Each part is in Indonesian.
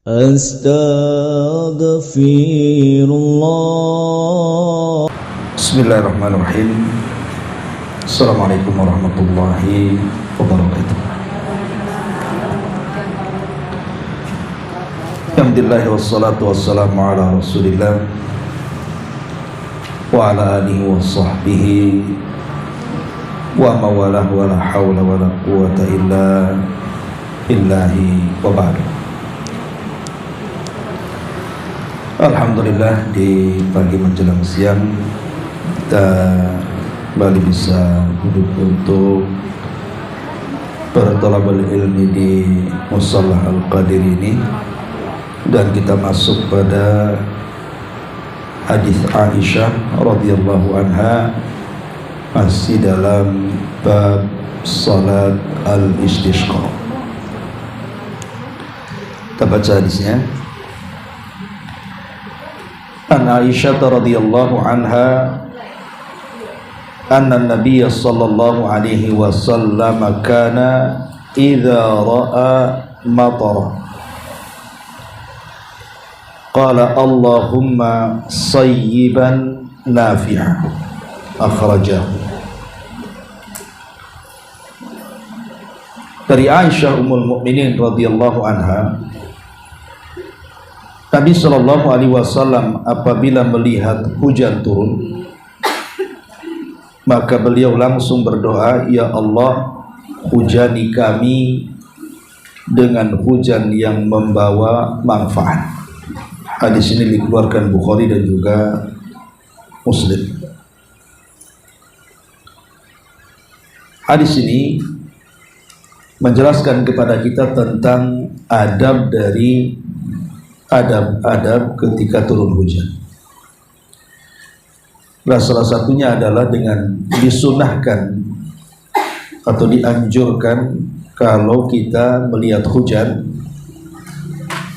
Astaghfirullah. Bismillahirrahmanirrahim. Assalamualaikum warahmatullahi wabarakatuh. Alhamdulillah wassalatu wassalamu ala rasulillah wa ala alihi wa sahbihi wa mawalah wa la hawla wa la quwata illa billahi wa ba'du. Alhamdulillah, di pagi menjelang siang kita kembali bisa duduk untuk bertolabul ilmi di Musalla Al-Qadir ini, dan kita masuk pada hadis Aisyah radhiyallahu anha, masih dalam bab salat al-istisqa. Kita baca hadisnya. An Aisyah radhiyallahu anha anna Nabiy sallallahu alaihi wasallam kana idza ra'a matara qala Allahumma sayyiban nafi'an, akhrajahu. Dari Aisyah Ummul Mukminin radhiyallahu anha, Nabi sallallahu alaihi wasallam apabila melihat hujan turun, maka beliau langsung berdoa, ya Allah, hujani kami dengan hujan yang membawa manfaat. Hadis ini dikeluarkan Bukhari dan juga Muslim. Hadis ini menjelaskan kepada kita tentang adab ketika turun hujan. Nah, salah satunya adalah dengan disunahkan atau dianjurkan kalau kita melihat hujan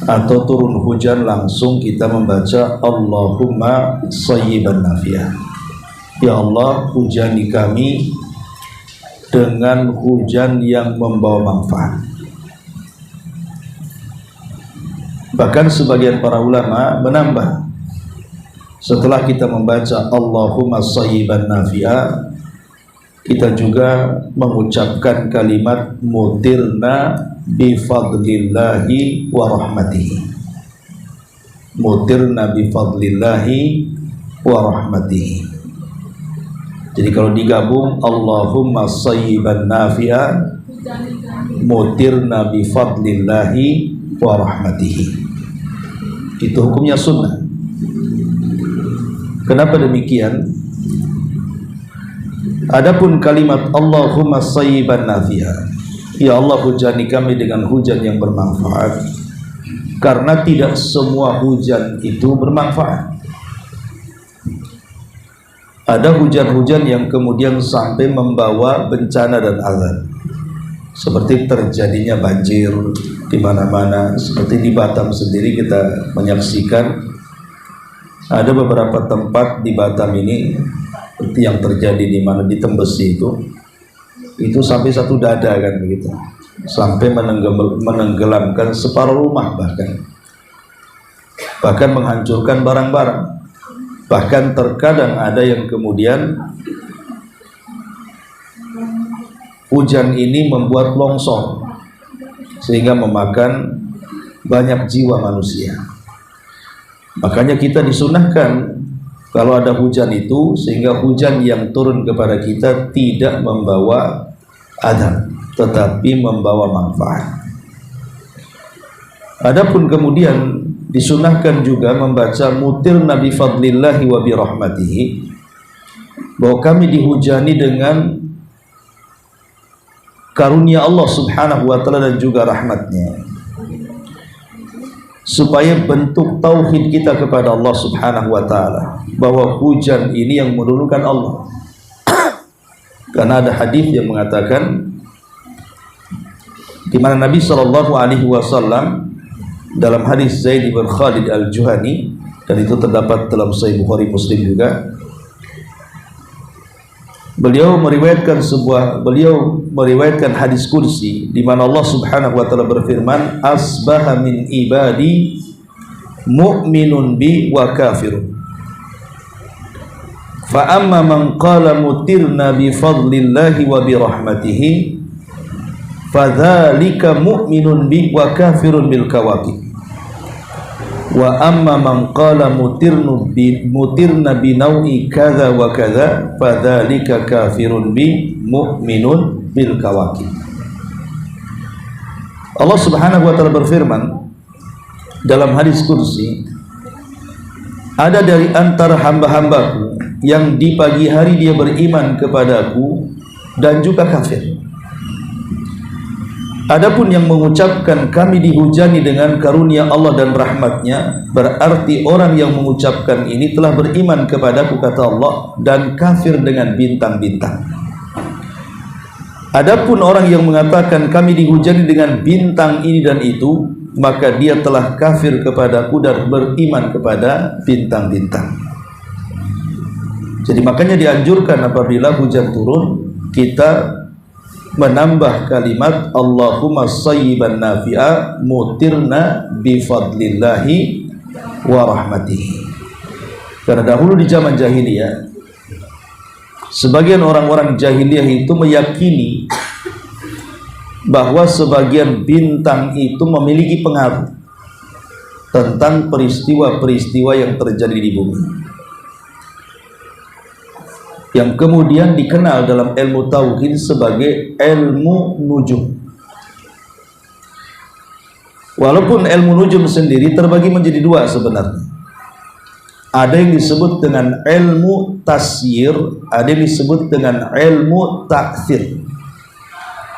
atau turun hujan, langsung kita membaca Allahumma sayyiban nafi'an. Ya Allah, hujani kami dengan hujan yang membawa manfaat. Bahkan sebagian para ulama menambah, setelah kita membaca Allahumma sayyiban nafi'a, kita juga mengucapkan kalimat mutirna bifadlillahi wa rahmatihi. Mutirna bifadlillahi wa rahmatihi. Jadi kalau digabung Allahumma sayyiban nafi'a, mutirna bifadlillahi wa rahmatihi, itu hukumnya sunnah. Kenapa demikian? Adapun kalimat Allahumma sayyiban nafi'a, ya Allah, hujani kami dengan hujan yang bermanfaat, karena tidak semua hujan itu bermanfaat. Ada hujan-hujan yang kemudian sampai membawa bencana dan azab, seperti terjadinya banjir di mana-mana. Seperti di Batam sendiri kita menyaksikan ada beberapa tempat di Batam ini, seperti yang terjadi di mana di Tembesi itu sampai satu dada kan begitu, sampai menenggelamkan separuh rumah, bahkan menghancurkan barang-barang. Bahkan terkadang ada yang kemudian hujan ini membuat longsor sehingga memakan banyak jiwa manusia. Makanya kita disunahkan kalau ada hujan itu, sehingga hujan yang turun kepada kita tidak membawa adab, tetapi membawa manfaat. Adapun kemudian disunahkan juga membaca mutirna bi fadlillahi wa bi rahmatihi, bahwa kami dihujani dengan karunia Allah subhanahu wa ta'ala dan juga rahmatnya, supaya bentuk tauhid kita kepada Allah subhanahu wa ta'ala, bahwa hujan ini yang menurunkan Allah. Karena ada hadis yang mengatakan, di mana Nabi sallallahu alaihi wasallam dalam hadis Zaid bin Khalid al-Juhani, dan itu terdapat dalam Sahih Bukhari Muslim juga, beliau meriwayatkan hadis kursi di mana Allah Subhanahu wa taala berfirman, asbaha min ibadi mu'minun bi wa kafirun, fa amma man qala mutirna bi fadlillahi wa bi rahmatihi fadzalika mu'minun bi wa kafirun bil kawakib, wa amma man qala mutirna bi nau'i kadza wa kadza fadzalika kafirun bi mu'minun bil kawakib. Allah Subhanahu wa taala berfirman dalam hadis kursi, ada dari antara hamba-hambaku yang di pagi hari dia beriman kepadaku dan juga kafir. Adapun yang mengucapkan kami dihujani dengan karunia Allah dan rahmatnya, berarti orang yang mengucapkan ini telah beriman kepadaku, kata Allah, dan kafir dengan bintang-bintang. Adapun orang yang mengatakan kami dihujani dengan bintang ini dan itu, maka dia telah kafir kepadaku dan beriman kepada bintang-bintang. Jadi makanya dianjurkan apabila hujan turun, kita menambah kalimat Allahumma sayyiban nafi'a mutirna bifadlillahi wa rahmatihi. Karena dahulu di zaman jahiliyah, sebagian orang-orang jahiliyah itu meyakini bahwa sebagian bintang itu memiliki pengaruh tentang peristiwa-peristiwa yang terjadi di bumi, yang kemudian dikenal dalam ilmu tauhid sebagai ilmu nujum. Walaupun ilmu nujum sendiri terbagi menjadi dua sebenarnya. Ada yang disebut dengan ilmu tasyir, ada yang disebut dengan ilmu ta'thir.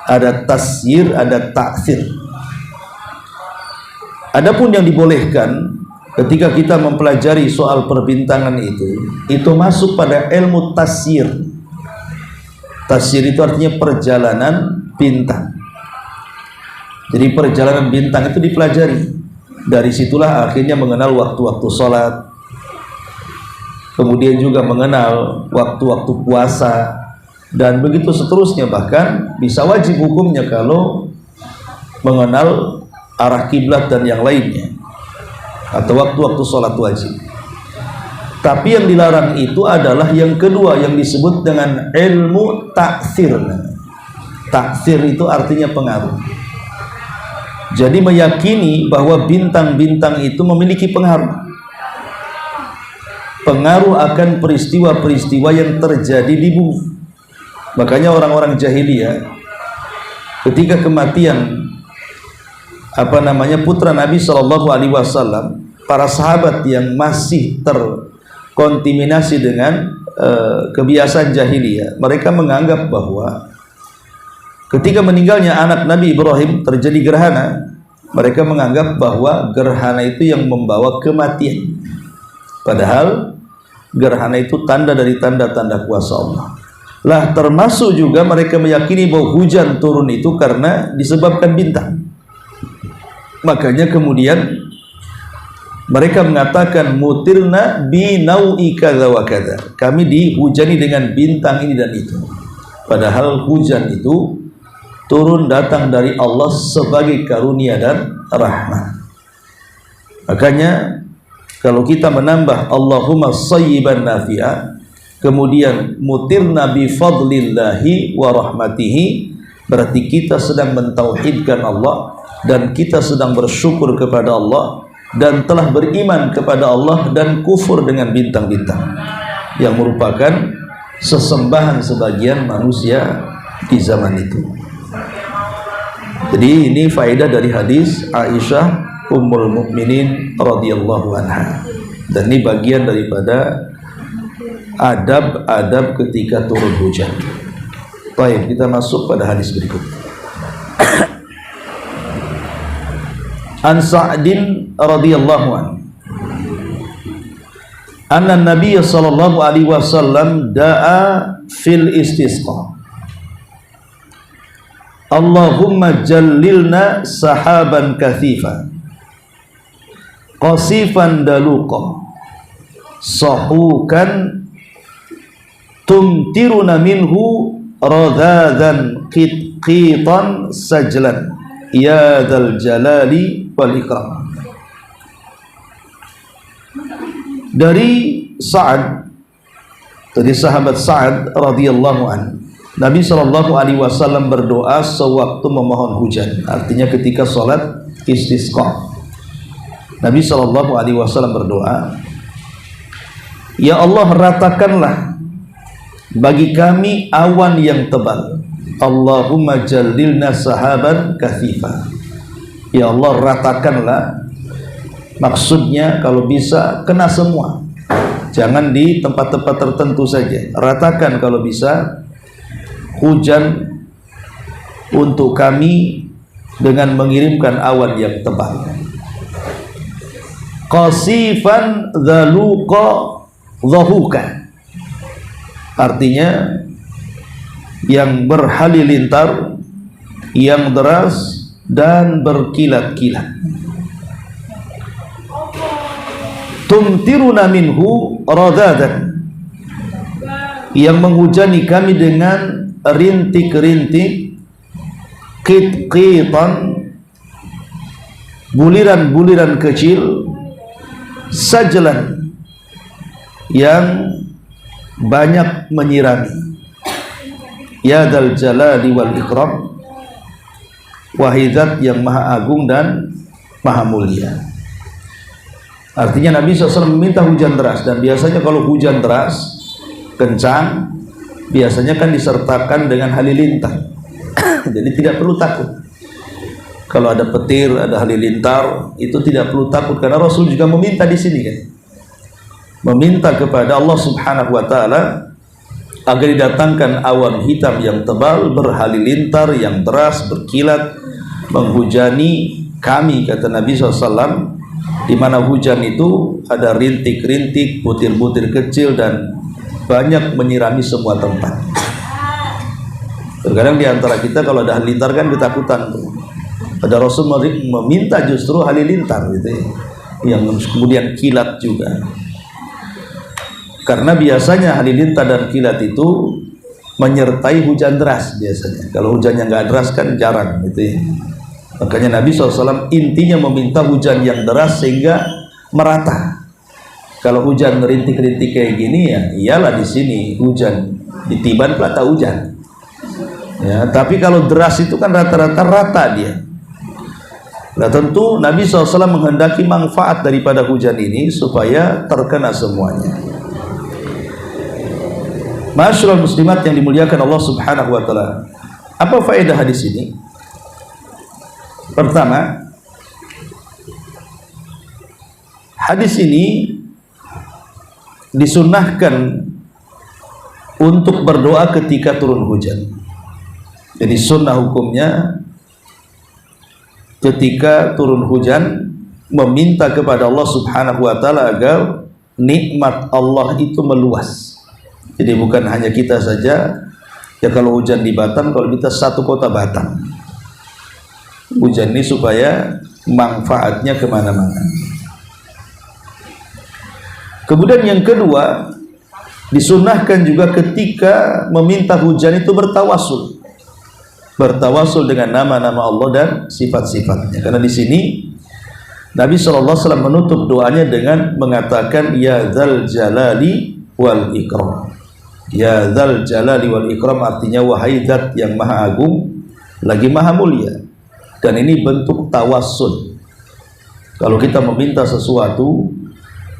Ada tasyir, ada ta'thir. Adapun yang dibolehkan ketika kita mempelajari soal perbintangan itu masuk pada ilmu tasyir. Tasyir itu artinya perjalanan bintang. Jadi perjalanan bintang itu dipelajari. Dari situlah akhirnya mengenal waktu-waktu sholat, kemudian juga mengenal waktu-waktu puasa, dan begitu seterusnya. Bahkan bisa wajib hukumnya kalau mengenal arah kiblat dan yang lainnya, atau waktu-waktu sholat wajib. Tapi yang dilarang itu adalah yang kedua, yang disebut dengan ilmu ta'thir. Ta'thir itu artinya pengaruh. Jadi meyakini bahwa bintang-bintang itu memiliki pengaruh akan peristiwa-peristiwa yang terjadi di bumi. Makanya orang-orang jahiliyah ketika kematian putra Nabi SAW, para sahabat yang masih terkontaminasi dengan kebiasaan jahiliyah, mereka menganggap bahwa ketika meninggalnya anak Nabi Ibrahim terjadi gerhana, mereka menganggap bahwa gerhana itu yang membawa kematian, padahal gerhana itu tanda dari tanda-tanda kuasa Allah. Lah, termasuk juga mereka meyakini bahwa hujan turun itu karena disebabkan bintang. Makanya kemudian mereka mengatakan mutirna bi nau'i kadza wa kadza, kami dihujani dengan bintang ini dan itu, padahal hujan itu turun datang dari Allah sebagai karunia dan rahmat. Makanya kalau kita menambah Allahumma sayyiban nafi'a, kemudian mutirna bi fadlillahi wa rahmatihi, berarti kita sedang mentauhidkan Allah dan kita sedang bersyukur kepada Allah dan telah beriman kepada Allah dan kufur dengan bintang-bintang yang merupakan sesembahan sebagian manusia di zaman itu. Jadi ini faedah dari hadis Aisyah Ummul Mukminin radhiyallahu anha, dan ini bagian daripada adab-adab ketika turun hujan. Baik, kita masuk pada hadis berikut. An Sa'din radhiyallahu anhu anna Nabiy sallallahu alaihi wasallam da'a fil istisqa, Allahumma jallilna sahaban kathifa qasifan daluqa sahukan tumtiruna minhu radhadan qitan sajlan ya dzal jalali wal ikram. Dari Sa'ad, dari sahabat Sa'ad radhiyallahu an, Nabi sallallahu alaihi wasallam berdoa sewaktu memohon hujan, artinya ketika salat istisqa. Nabi sallallahu alaihi wasallam berdoa, ya Allah, ratakanlah bagi kami awan yang tebal. Allahumma jallilna sahaban kathifa. Ya Allah, ratakanlah, maksudnya kalau bisa kena semua, jangan di tempat-tempat tertentu saja. Ratakan kalau bisa hujan untuk kami dengan mengirimkan awan yang tebal. Qasifan dzaluqa dhahuka, artinya yang berhalilintar, yang deras dan berkilat-kilat. Tumtiruna minhu radadan, yang menghujani kami dengan rintik-rintik, qit-qitan, buliran-buliran kecil, sajlan, yang banyak menyirami. Ya dzal jalali wal ikram, wahai zat yang maha agung dan maha mulia. Artinya Nabi SAW meminta hujan deras, dan biasanya kalau hujan deras kencang biasanya kan disertakan dengan halilintar. Jadi tidak perlu takut. Kalau ada petir, ada halilintar, itu tidak perlu takut, karena Rasul juga meminta di sini kan, meminta kepada Allah Subhanahu wa taala agar didatangkan awan hitam yang tebal, berhalilintar, yang deras, berkilat, menghujani kami, kata Nabi SAW, di mana hujan itu ada rintik-rintik, butir-butir kecil, dan banyak menyirami semua tempat. Terkadang di antara kita kalau ada halilintar kan ketakutan tuh. Ada Rasul meminta justru halilintar gitu ya, yang kemudian kilat juga. Karena biasanya halilintar dan kilat itu menyertai hujan deras biasanya. Kalau hujannya nggak deras kan jarang gitu ya. Makanya Nabi SAW intinya meminta hujan yang deras sehingga merata. Kalau hujan rintik-rintik kayak gini ya iyalah di sini hujan, di Tiban pelata hujan. Ya, tapi kalau deras itu kan rata-rata rata dia. Nah tentu Nabi SAW menghendaki manfaat daripada hujan ini supaya terkena semuanya. Masyaallah muslimat yang dimuliakan Allah Subhanahu wa taala. Apa faedah hadis ini? Pertama, hadis ini disunnahkan untuk berdoa ketika turun hujan. Jadi sunnah hukumnya ketika turun hujan meminta kepada Allah Subhanahu wa taala agar nikmat Allah itu meluas. Jadi bukan hanya kita saja. Ya kalau hujan di Batam, kalau kita satu kota Batam, hujan ini supaya manfaatnya kemana-mana. Kemudian yang kedua, disunnahkan juga ketika meminta hujan itu bertawasul. Bertawasul dengan nama-nama Allah dan sifat-sifatnya. Karena di sini Nabi SAW menutup doanya dengan mengatakan ya dzal jalali wal ikram. Ya dzal jalali wal ikram artinya wahai zat yang maha agung lagi maha mulia. Dan ini bentuk tawassul. Kalau kita meminta sesuatu,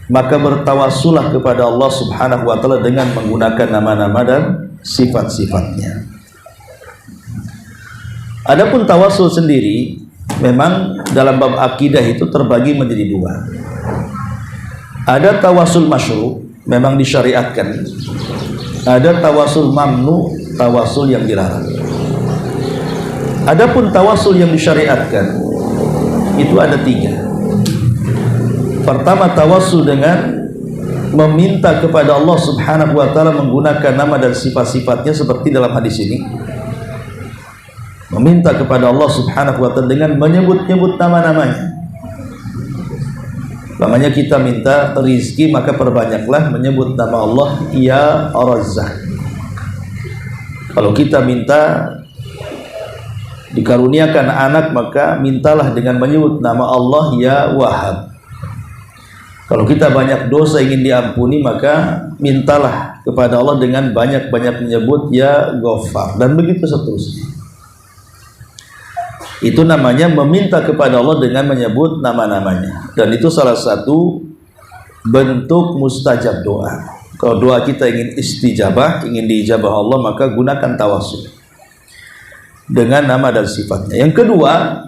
maka bertawassulah kepada Allah Subhanahu wa taala dengan menggunakan nama-nama dan sifat-sifatnya. Adapun tawassul sendiri memang dalam bab akidah itu terbagi menjadi dua. Ada tawassul masyru', memang disyariatkan. Ada tawassul mamnu', tawassul yang dilarang. Adapun tawassul yang disyariatkan itu ada tiga. Pertama, tawassul dengan meminta kepada Allah Subhanahu wa taala menggunakan nama dan sifat-sifatnya seperti dalam hadis ini. Meminta kepada Allah Subhanahu wa taala dengan menyebut-nyebut nama-namanya. Namanya kita minta rizki, maka perbanyaklah menyebut nama Allah ya Razzaq. Kalau kita minta dikaruniakan anak, maka mintalah dengan menyebut nama Allah ya Wahhab. Kalau kita banyak dosa ingin diampuni, maka mintalah kepada Allah dengan banyak-banyak menyebut ya Ghaffar, dan begitu seterusnya. Itu namanya meminta kepada Allah dengan menyebut nama-namanya, dan itu salah satu bentuk mustajab doa. Kalau doa kita ingin istijabah, ingin diijabah Allah, maka gunakan tawassul dengan nama dan sifatnya. Yang kedua,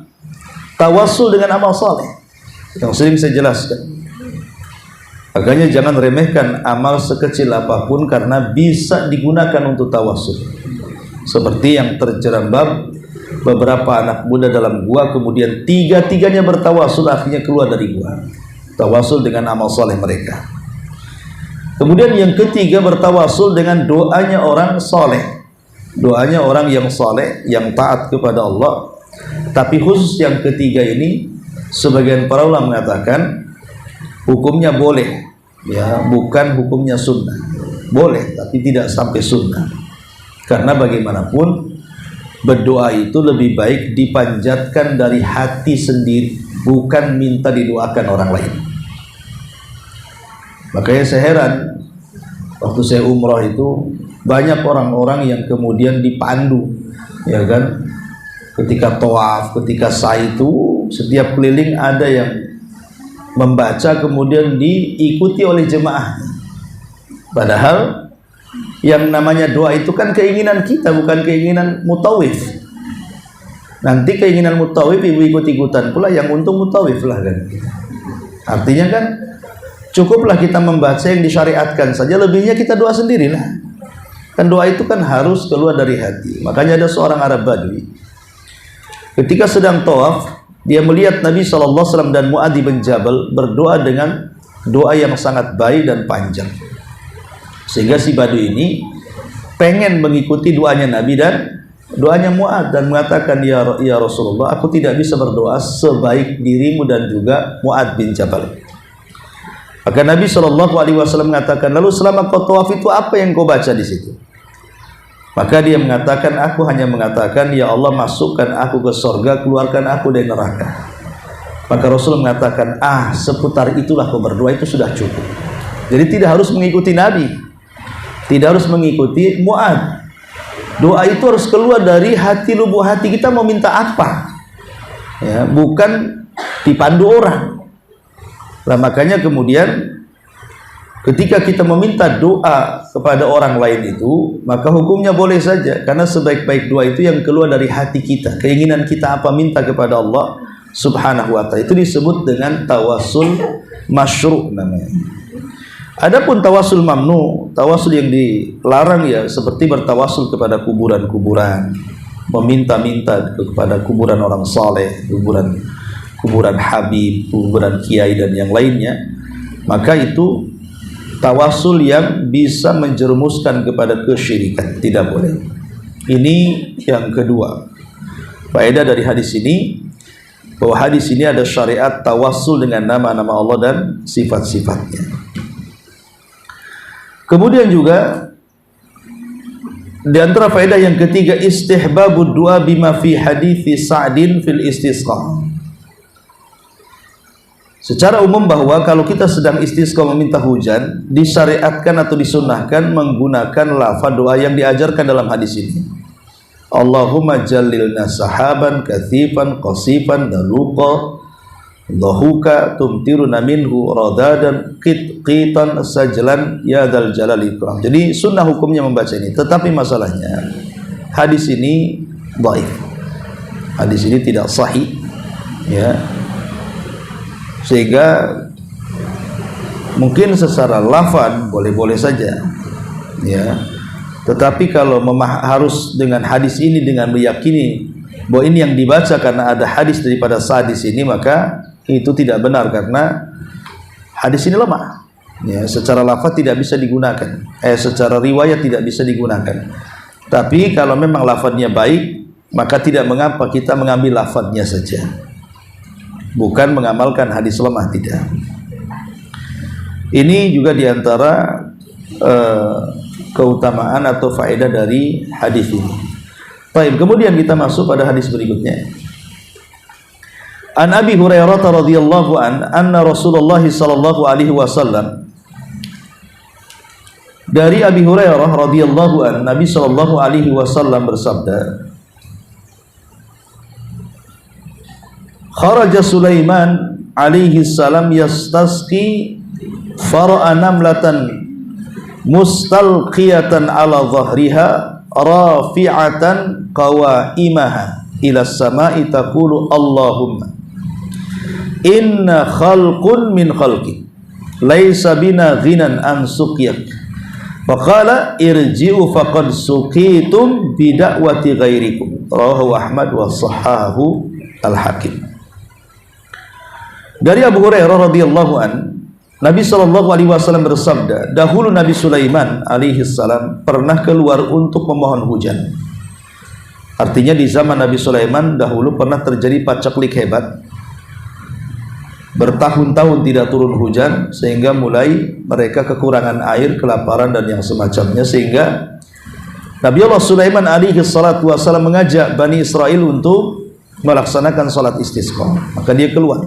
tawassul dengan amal saleh, yang sering saya jelaskan. Makanya jangan remehkan amal sekecil apapun, karena bisa digunakan untuk tawassul. Seperti yang terjerambab beberapa anak muda dalam gua, kemudian tiga-tiganya bertawassul, akhirnya keluar dari gua. Tawassul dengan amal saleh mereka. Kemudian yang ketiga, bertawassul dengan doanya orang saleh. Doanya orang yang saleh, yang taat kepada Allah. Tapi khusus yang ketiga ini, sebagian para ulama mengatakan hukumnya boleh, ya, bukan hukumnya sunnah. Boleh, tapi tidak sampai sunnah. Karena bagaimanapun berdoa itu lebih baik dipanjatkan dari hati sendiri, bukan minta didoakan orang lain. Makanya saya heran, waktu saya umroh itu banyak orang-orang yang kemudian dipandu, ya kan, ketika tawaf, ketika sa'i itu setiap keliling ada yang membaca, kemudian diikuti oleh jemaah. Padahal yang namanya doa itu kan keinginan kita, bukan keinginan mutawif. Nanti keinginan mutawif ibu ikut-ikutan pula, yang untung mutawif lah kan. Artinya kan cukuplah kita membaca yang disyariatkan saja, lebihnya kita doa sendirilah. Kan doa itu kan harus keluar dari hati. Makanya ada seorang Arab Badui, ketika sedang tawaf, dia melihat Nabi SAW dan Mu'adz bin Jabal berdoa dengan doa yang sangat baik dan panjang, sehingga si Badui ini pengen mengikuti doanya Nabi dan doanya Mu'adz, dan mengatakan, ya Rasulullah, aku tidak bisa berdoa sebaik dirimu dan juga Mu'adz bin Jabal. Maka Nabi SAW mengatakan, lalu selama kau tawaf itu apa yang kau baca di situ? Maka dia mengatakan, aku hanya mengatakan, ya Allah, masukkan aku ke surga, keluarkan aku dari neraka. Maka Rasul mengatakan, seputar itulah kau berdoa, itu sudah cukup. Jadi tidak harus mengikuti Nabi, tidak harus mengikuti Mu'adz. Doa itu harus keluar dari hati, lubuk hati kita mau minta apa, ya, bukan dipandu orang. Nah, makanya kemudian ketika kita meminta doa kepada orang lain itu, maka hukumnya boleh saja, karena sebaik-baik doa itu yang keluar dari hati kita, keinginan kita apa minta kepada Allah Subhanahu wa ta'ala. Itu disebut dengan tawassul masyru' namanya. Adapun tawassul mamnu, tawassul yang dilarang, ya seperti bertawassul kepada kuburan-kuburan, meminta-minta kepada kuburan orang saleh, kuburan habib, kuburan kiai dan yang lainnya, maka itu tawassul yang bisa menjerumuskan kepada kesyirikan, tidak boleh. Ini yang kedua. Faedah dari hadis ini, bahwa hadis ini ada syariat tawassul dengan nama-nama Allah dan sifat-sifatnya. Kemudian juga di antara faedah yang ketiga, istihbabud du'a bima fi hadithi Sa'din fil istisqa. Secara umum bahwa kalau kita sedang istisqa meminta hujan, disyariatkan atau disunnahkan menggunakan lafaz doa yang diajarkan dalam hadis ini. Allahumma jallilna sahaban kathifan qasifan daluqa dhahuka tumtiruna minhu radadan qitan sajlan ya dzal jalali ikram. Jadi sunnah hukumnya membaca ini, tetapi masalahnya hadis ini dhaif. Hadis ini tidak sahih, ya. Sehingga mungkin secara lafaz boleh-boleh saja, ya. Tetapi kalau harus dengan hadis ini dengan meyakini bahwa ini yang dibaca karena ada hadis daripada Sa'd di sini, maka itu tidak benar, karena hadis ini lemah, ya, secara lafaz tidak bisa digunakan, secara riwayat tidak bisa digunakan. Tapi kalau memang lafaznya baik, maka tidak mengapa kita mengambil lafaznya saja, bukan mengamalkan hadis lemah, tidak. Ini juga diantara keutamaan atau faedah dari hadis ini. Baik, kemudian kita masuk pada hadis berikutnya. An Abi Hurairah radhiyallahu anna Rasulullah sallallahu alaihi wasallam, dari Abi Hurairah radhiyallahu anhu, Nabi sallallahu alaihi wasallam bersabda, kharaja Sulaiman alaihi salam yastasqi fara'a namlatan mustalqiyatan ala dhahriha rafi'atan qawaimaha ila samai taqulu Allahumma inna khalqun min khalqi laisa bina ghinan an suqyak faqala irji'u faqad suqitum bida'wati ghairikum rawahu Ahmad wa sahahu al-Hakim. Dari Abu Hurairah radhiyallahu an, Nabi sallallahu alaihi wasallam bersabda, dahulu Nabi Sulaiman alaihi salam pernah keluar untuk memohon hujan. Artinya di zaman Nabi Sulaiman dahulu pernah terjadi paceklik hebat. Bertahun-tahun tidak turun hujan sehingga mulai mereka kekurangan air, kelaparan dan yang semacamnya, sehingga Nabi Allah Sulaiman alaihi salatu wasallam mengajak Bani Israel untuk melaksanakan salat istisqa. Maka dia keluar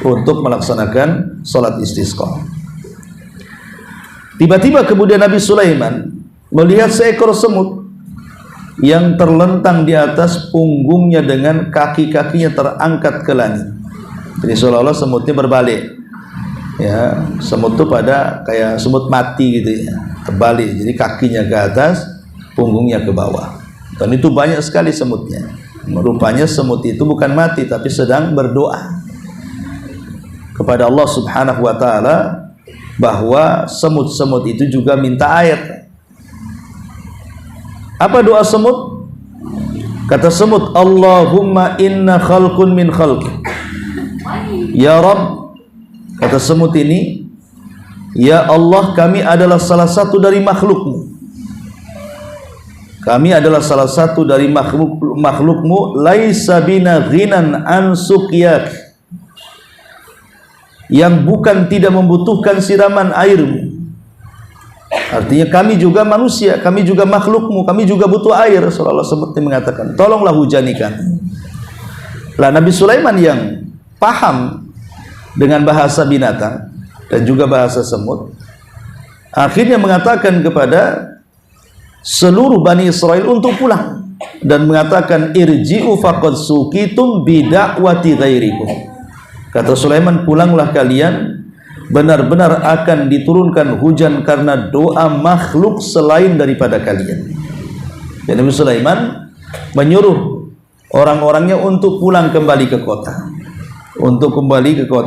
untuk melaksanakan salat istisqa. Tiba-tiba kemudian Nabi Sulaiman melihat seekor semut yang terlentang di atas punggungnya dengan kaki-kakinya terangkat ke langit. Jadi seolah-olah semutnya berbalik. Ya, semut itu pada kayak semut mati gitu ya, terbalik. Jadi kakinya ke atas, punggungnya ke bawah. Dan itu banyak sekali semutnya. Rupanya semut itu bukan mati tapi sedang berdoa kepada Allah Subhanahu wa taala bahwa semut-semut itu juga minta air. Apa doa semut? Kata semut, Allahumma inna khalqun min khalqi. Ya Rabb, kata semut ini, ya Allah, kami adalah salah satu dari makhlukmu. Kami adalah salah satu dari makhlukmu, laisa bina ghinan an suqyak, yang bukan tidak membutuhkan siraman airmu. Artinya kami juga manusia, kami juga makhlukmu, kami juga butuh air. Seolah-olah seperti mengatakan, tolonglah hujanikan. Lah Nabi Sulaiman yang paham dengan bahasa binatang dan juga bahasa semut, akhirnya mengatakan kepada seluruh Bani Israel untuk pulang dan mengatakan irji'u faqad suqitum bida'wati ghairikum. Kata Sulaiman, pulanglah kalian, benar-benar akan diturunkan hujan karena doa makhluk selain daripada kalian. Dan Nabi Sulaiman menyuruh orang-orangnya untuk pulang kembali ke kota,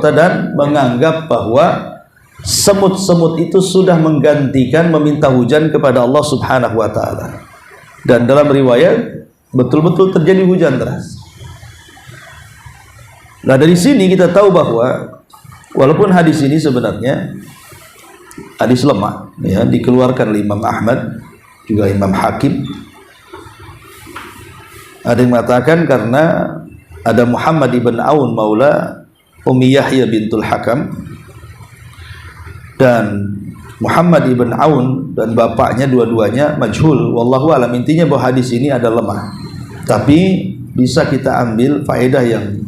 dan menganggap bahwa semut-semut itu sudah menggantikan meminta hujan kepada Allah Subhanahu wa taala. Dan dalam riwayat betul-betul terjadi hujan deras. Nah, dari sini kita tahu bahwa walaupun hadis ini sebenarnya hadis lemah, ya, dikeluarkan oleh Imam Ahmad juga Imam Hakim. Ada yang mengatakan karena ada Muhammad ibn Aun maula Ummi Yahya bintul Hakam, dan Muhammad ibn Aun dan bapaknya dua-duanya majhul. Wallahu alam. Intinya bahwa hadis ini ada lemah, tapi bisa kita ambil faedah yang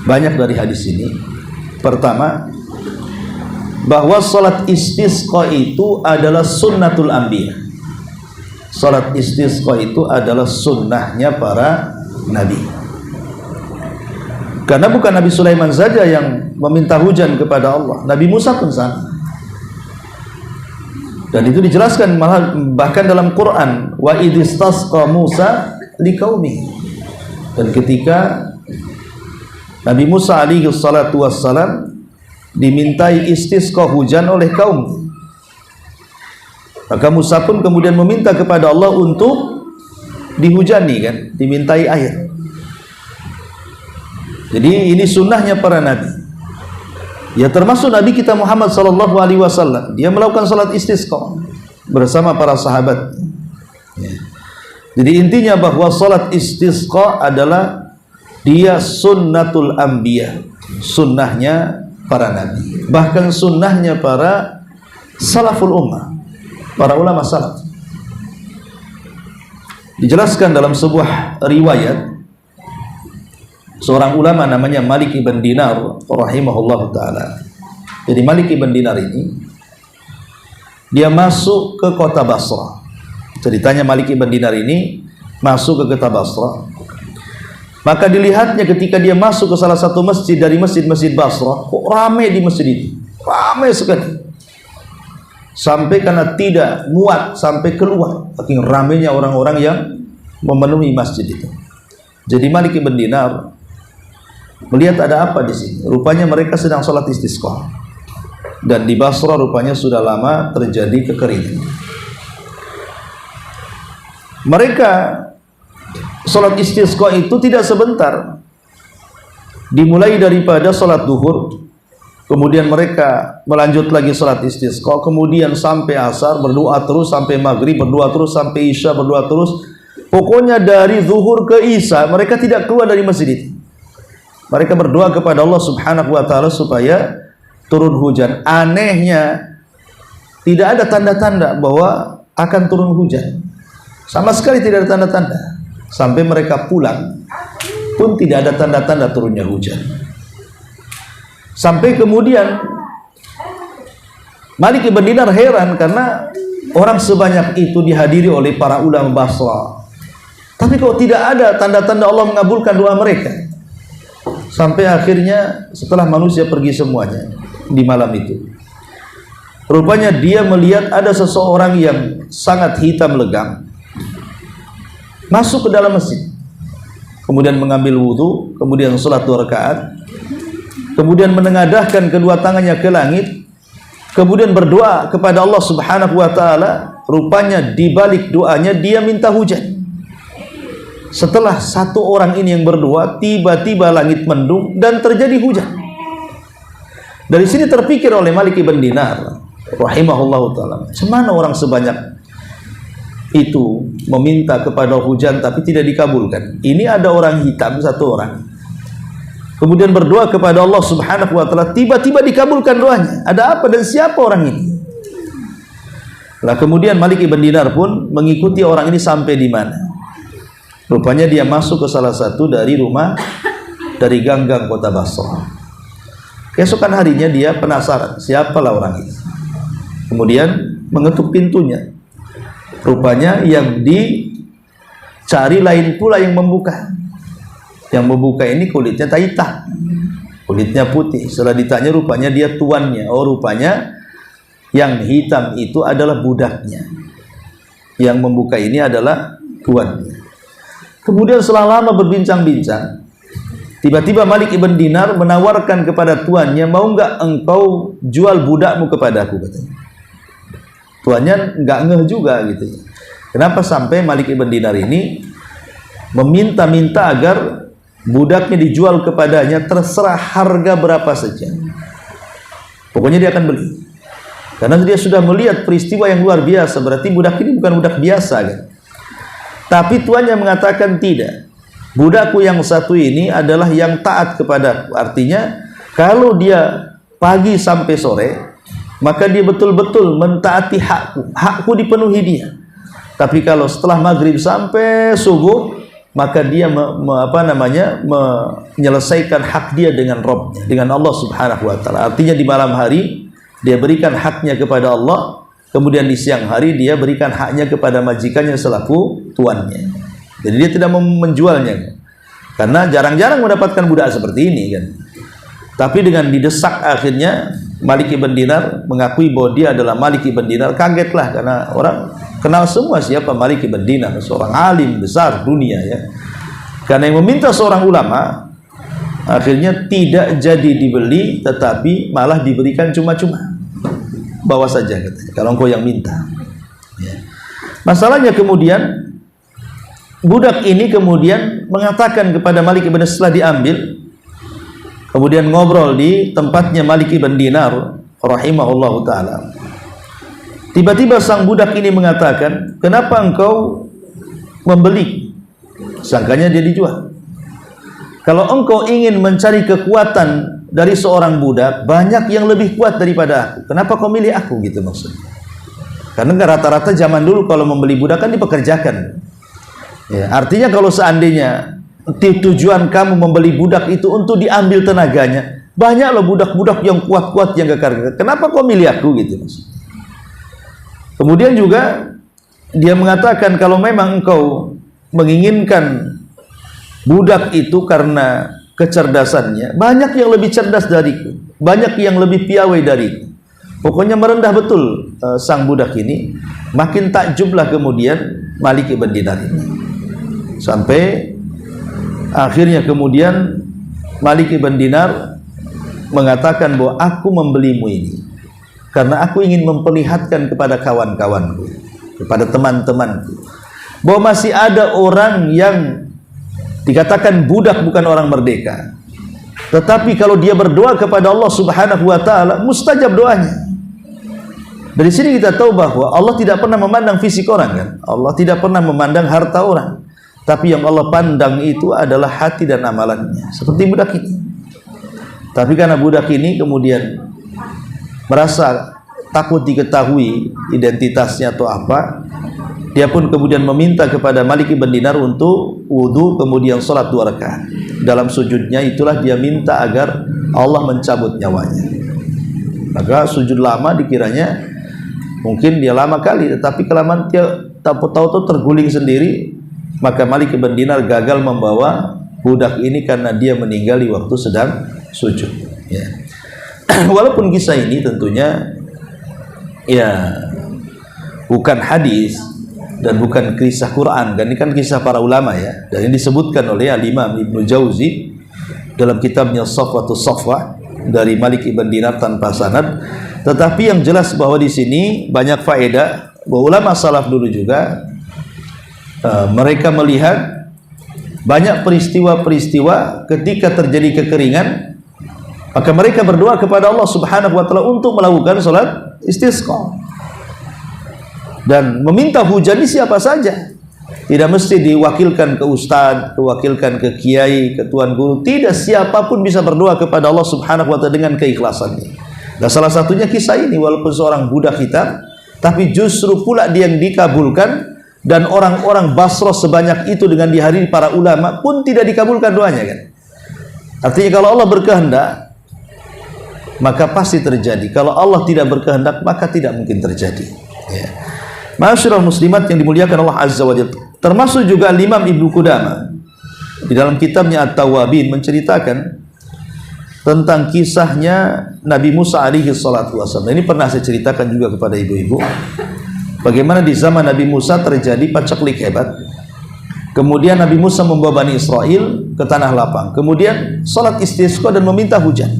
banyak dari hadis ini. Pertama, bahwa salat istisqa itu adalah sunnatul anbiya. Salat istisqa itu adalah sunnahnya para nabi. Karena bukan Nabi Sulaiman saja yang meminta hujan kepada Allah, Nabi Musa pun sama. Dan itu dijelaskan bahkan dalam Quran, wa idistasqa Musa liqaumihi. Dan ketika Nabi Musa alaihi salatu wassalam dimintai istisqa hujan oleh kaum, maka Musa pun kemudian meminta kepada Allah untuk dihujani, kan, dimintai air. Jadi ini sunnahnya para nabi. Ya, termasuk Nabi kita Muhammad sallallahu alaihi wasallam, dia melakukan salat istisqa bersama para sahabat. Ya. Jadi intinya bahwa salat istisqa adalah dia sunnatul anbiya, sunnahnya para nabi, bahkan sunnahnya para salaful ummah. para ulama salaf. Dijelaskan dalam sebuah riwayat, seorang ulama namanya Malik ibn Dinar rahimahullah ta'ala. Jadi Malik ibn Dinar ini, dia masuk ke kota Basrah. Ceritanya Malik ibn Dinar ini masuk ke kota Basrah. Maka dilihatnya ketika dia masuk ke salah satu masjid dari masjid-masjid Basrah, kok ramai di masjid itu, ramai sekali. Sampai karena tidak muat sampai keluar, saking ramainya orang-orang yang memenuhi masjid itu. Jadi Malik ibn Dinar melihat ada apa di sini. Rupanya mereka sedang sholat istisqa. Dan di Basrah rupanya sudah lama terjadi kekeringan. Mereka sholat istisqa itu tidak sebentar. Dimulai daripada sholat duhur, kemudian mereka melanjut lagi sholat istisqa, kemudian sampai asar berdoa terus, sampai maghrib berdoa terus, sampai isya berdoa terus. Pokoknya dari zuhur ke isya mereka tidak keluar dari masjid itu. Mereka berdoa kepada Allah Subhanahu wa ta'ala supaya turun hujan. Anehnya tidak ada tanda-tanda bahwa akan turun hujan, sama sekali tidak ada tanda-tanda. Sampai mereka pulang pun tidak ada tanda-tanda turunnya hujan. Sampai kemudian Malik ibn Dinar heran karena orang sebanyak itu dihadiri oleh para ulama Basrah, tapi kok tidak ada tanda-tanda Allah mengabulkan doa mereka. Sampai akhirnya setelah manusia pergi semuanya di malam itu, rupanya dia melihat ada seseorang yang sangat hitam legam masuk ke dalam masjid, kemudian mengambil wudhu, kemudian sholat 2 rakaat, kemudian menengadahkan kedua tangannya ke langit, kemudian berdoa kepada Allah Subhanahu wa ta'ala. Rupanya di balik doanya dia minta hujan. Setelah satu orang ini yang berdoa, tiba-tiba langit mendung dan terjadi hujan. Dari sini terpikir oleh Malik ibn Dinar rahimahullah ta'ala, semana orang sebanyak itu meminta kepada hujan tapi tidak dikabulkan. Ini ada orang hitam satu orang, kemudian berdoa kepada Allah Subhanahu wa ta'ala, tiba-tiba dikabulkan doanya. Ada apa dan siapa orang ini? Lah kemudian Malik ibn Dinar pun mengikuti orang ini sampai di mana. Rupanya dia masuk ke salah satu dari rumah, dari gang-gang kota Basrah. Keesokan harinya dia penasaran, siapalah orang ini. Kemudian mengetuk pintunya. Rupanya yang dicari lain pula yang membuka. Yang membuka ini kulitnya hitam, kulitnya putih. Setelah ditanya, rupanya dia tuannya. Oh, rupanya yang hitam itu adalah budaknya. Yang membuka ini adalah tuannya. Kemudian setelah lama berbincang-bincang, tiba-tiba Malik ibn Dinar menawarkan kepada tuannya, mau enggak engkau jual budakmu kepadaku, katanya. Tuannya enggak ngeh juga gitu. Kenapa sampai Malik ibn Dinar ini meminta-minta agar budaknya dijual kepadanya, terserah harga berapa saja. Pokoknya dia akan beli. Karena dia sudah melihat peristiwa yang luar biasa, berarti budak ini bukan budak biasa kan. Tapi tuannya mengatakan tidak. Budakku yang satu ini adalah yang taat kepadaku. Artinya kalau dia pagi sampai sore, maka dia betul-betul mentaati hakku. Hakku dipenuhi dia. Tapi kalau setelah maghrib sampai subuh, maka dia menyelesaikan hak dia dengan Rabb, dengan Allah Subhanahu wa ta'ala. Artinya di malam hari dia berikan haknya kepada Allah, kemudian di siang hari dia berikan haknya kepada majikannya selaku tuannya. Jadi dia tidak menjualnya, karena jarang-jarang mendapatkan budak seperti ini kan. Tapi dengan didesak, akhirnya Malik ibn Dinar mengakui bahwa dia adalah Malik ibn Dinar. Kagetlah karena orang kenal semua siapa Malik ibn Dinar, seorang alim besar dunia ya. Karena yang meminta seorang ulama, akhirnya tidak jadi dibeli, tetapi malah diberikan cuma-cuma. Bawa saja katanya, kalau engkau yang minta ya. Masalahnya kemudian budak ini kemudian mengatakan kepada Malik ibn Dinar, setelah diambil, kemudian ngobrol di tempatnya Malik ibn Dinar rahimahullah ta'ala. Tiba-tiba sang budak ini mengatakan, kenapa engkau membeli? Sangkanya dia dijual. Kalau engkau ingin mencari kekuatan dari seorang budak, banyak yang lebih kuat daripada aku. Kenapa kau milih aku gitu maksudnya? Karena rata-rata zaman dulu kalau membeli budak kan dipekerjakan. Ya, artinya kalau seandainya tujuan kamu membeli budak itu untuk diambil tenaganya, banyak loh budak-budak yang kuat-kuat yang kekar. Kenapa kau milih aku gitu, Mas? Kemudian juga dia mengatakan kalau memang engkau menginginkan budak itu karena kecerdasannya, banyak yang lebih cerdas dariku, banyak yang lebih piawai dariku. Pokoknya merendah betul sang budak ini. Makin takjublah kemudian Malik ibn Dinar ini, sampai akhirnya kemudian Malik ibn Dinar mengatakan bahwa aku membelimu ini karena aku ingin memperlihatkan kepada kawan-kawanku, kepada teman-temanku, bahwa masih ada orang yang dikatakan budak bukan orang merdeka, tetapi kalau dia berdoa kepada Allah Subhanahu wa taala, mustajab doanya. Dari sini kita tahu bahwa Allah tidak pernah memandang fisik orang, kan? Allah tidak pernah memandang harta orang, tapi yang Allah pandang itu adalah hati dan amalannya. Seperti budak ini. Tapi karena budak ini kemudian merasa takut diketahui identitasnya atau apa, dia pun kemudian meminta kepada Malik ibn Dinar untuk wudu, kemudian sholat 2 rakaat. Dalam sujudnya itulah dia minta agar Allah mencabut nyawanya. Maka sujud lama dikiranya mungkin dia lama kali, tetapi kelamaan dia tahu-tahu terguling sendiri. Maka Malik ibn Dinar gagal membawa budak ini karena dia meninggal di waktu sedang sujud. Ya. Walaupun kisah ini tentunya ya bukan hadis dan bukan kisah Quran, dan ini kan kisah para ulama ya, dan ini disebutkan oleh Al-Imam Ibnu Jauzi dalam kitabnya Safwatus Safwa dari Malik ibn Dinar tanpa sanad. Tetapi yang jelas bahwa di sini banyak faedah bahwa ulama salaf dulu juga mereka melihat banyak peristiwa-peristiwa ketika terjadi kekeringan, maka mereka berdoa kepada Allah Subhanahu wa taala untuk melakukan salat istisqa dan meminta hujan di siapa saja. Tidak mesti diwakilkan ke ustadz, diwakilkan ke kiai, ke tuan guru. Tidak, siapapun bisa berdoa kepada Allah Subhanahu wa taala dengan keikhlasannya. Nah, salah satunya kisah ini, walaupun seorang budak hitam, tapi justru pula dia yang dikabulkan, dan orang-orang Basrah sebanyak itu dengan dihadiri para ulama pun tidak dikabulkan doanya, kan? Artinya kalau Allah berkehendak maka pasti terjadi. Kalau Allah tidak berkehendak maka tidak mungkin terjadi. Ya. Ma'asyiral muslimat yang dimuliakan Allah Azza wa Jalla. Termasuk juga Imam Ibnu Qudamah di dalam kitabnya At-Tawwabin menceritakan tentang kisahnya Nabi Musa alaihi salatu wasallam. Ini pernah saya ceritakan juga kepada ibu-ibu. Bagaimana di zaman Nabi Musa terjadi pacaklik hebat. Kemudian Nabi Musa membawa Bani Israel ke tanah lapang. Kemudian salat istisqa dan meminta hujan.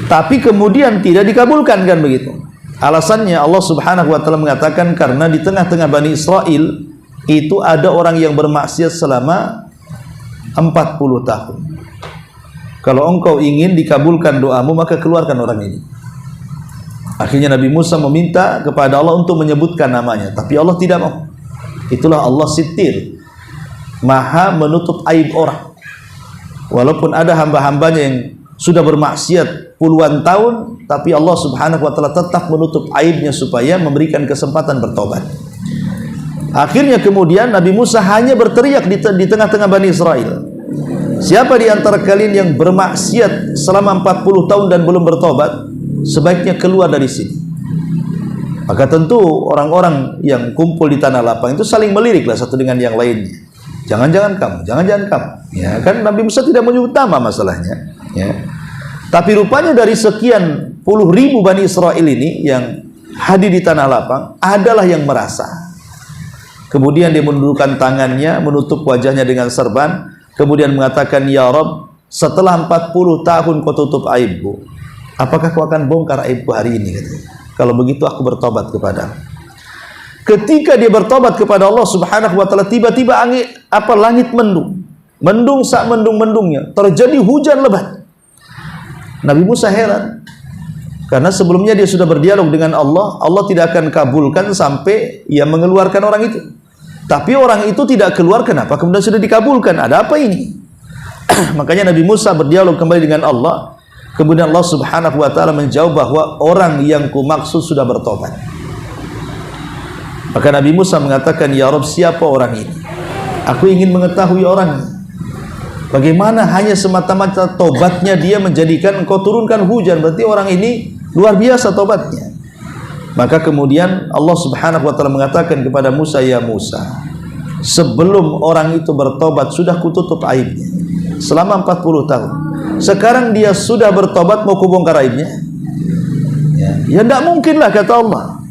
Tapi kemudian tidak dikabulkan, kan begitu. Alasannya Allah Subhanahu wa taala mengatakan karena di tengah-tengah Bani Israel itu ada orang yang bermaksiat selama 40 tahun. Kalau engkau ingin dikabulkan doamu, maka keluarkan orang ini. Akhirnya Nabi Musa meminta kepada Allah untuk menyebutkan namanya, tapi Allah tidak mau. Itulah Allah Sittir, Maha menutup aib orang. Walaupun ada hamba-hambanya yang sudah bermaksiat puluhan tahun, tapi Allah Subhanahu wa taala tetap menutup aibnya supaya memberikan kesempatan bertobat. Akhirnya kemudian Nabi Musa hanya berteriak di tengah-tengah Bani Israel, siapa di antara kalian yang bermaksiat selama 40 tahun dan belum bertobat, sebaiknya keluar dari sini. Maka tentu orang-orang yang kumpul di tanah lapang itu saling meliriklah satu dengan yang lainnya. Jangan-jangan kamu, jangan-jangan kamu. Ya, kan Nabi Musa tidak menyebut nama masalahnya. Ya. Tapi rupanya dari sekian puluh ribu Bani Israel ini yang hadir di tanah lapang, adalah yang merasa. Kemudian dia menundukkan tangannya, menutup wajahnya dengan serban, kemudian mengatakan, ya Rabb, setelah 40 tahun kau tutup aibku, apakah kau akan bongkar aibku hari ini? Kalau begitu aku bertobat kepadamu. Ketika dia bertobat kepada Allah Subhanahu wa taala, tiba-tiba langit mendung. Mendung sak mendung-mendungnya, terjadi hujan lebat. Nabi Musa heran. Karena sebelumnya dia sudah berdialog dengan Allah, Allah tidak akan kabulkan sampai ia mengeluarkan orang itu. Tapi orang itu tidak keluar, kenapa? Kemudian sudah dikabulkan. Ada apa ini? Makanya Nabi Musa berdialog kembali dengan Allah. Kemudian Allah Subhanahu wa taala menjawab bahwa orang yang kumaksud sudah bertobat. Maka Nabi Musa mengatakan, ya Rabb, siapa orang ini? Aku ingin mengetahui orangnya. Bagaimana hanya semata-mata tobatnya dia menjadikan engkau turunkan hujan, berarti orang ini luar biasa tobatnya. Maka kemudian Allah Subhanahu wa taala mengatakan kepada Musa, ya Musa, sebelum orang itu bertobat sudah kututup aibnya selama 40 tahun. Sekarang dia sudah bertobat, mau kubongkar aibnya? Ya tidak mungkinlah, kata Allah.